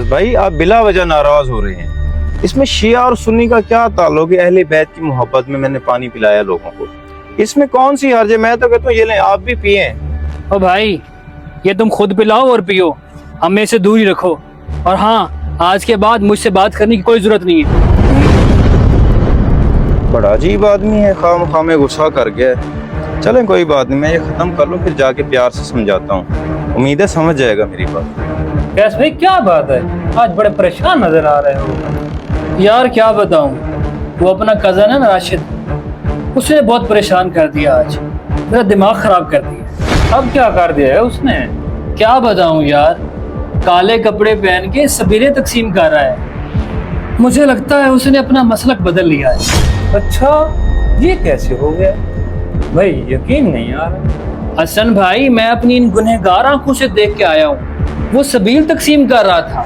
بھائی آپ بلا وجہ ناراض ہو رہے ہیں، اس میں شیعہ اور سنی کا کیا تعلق ہے؟ اہل بیت کی محبت میں نے پانی پلایا لوگوں کو، اس میں کون سی حرج ہے؟ میں تو کہتا ہوں یہ لیں آپ بھی پیئیں۔ او بھائی، یہ تم خود پلاؤ اور پیو، ہمیں سے دور ہی رکھو، اور ہاں آج کے بعد مجھ سے بات کرنے کی کوئی ضرورت نہیں ہے۔ بڑا عجیب آدمی ہے، خواہ مخواہ میں غصہ کر گیا ہے۔ چلیں کوئی بات نہیں، میں یہ ختم کر لوں پھر جا کے پیار سے سمجھاتا ہوں، امید ہے سمجھ جائے گا میری بات۔ کیس بھائی کیا بات ہے، آج بڑے پریشان نظر آ رہے ہو؟ یار کیا بتاؤں، وہ اپنا کزن ہے نا راشد، اس نے بہت پریشان کر دیا، آج میرا دماغ خراب کر دیا۔ اب کیا کر دیا ہے اس نے؟ کیا بتاؤں یار، کالے کپڑے پہن کے سبیلے تقسیم کر رہا ہے، مجھے لگتا ہے اس نے اپنا مسلک بدل لیا ہے۔ اچھا یہ کیسے ہو گیا بھائی؟ یقین نہیں آ رہا۔ حسن بھائی، میں اپنی ان گنہگار آنکھوں سے دیکھ کے آیا ہوں، وہ سبیل تقسیم کر رہا تھا،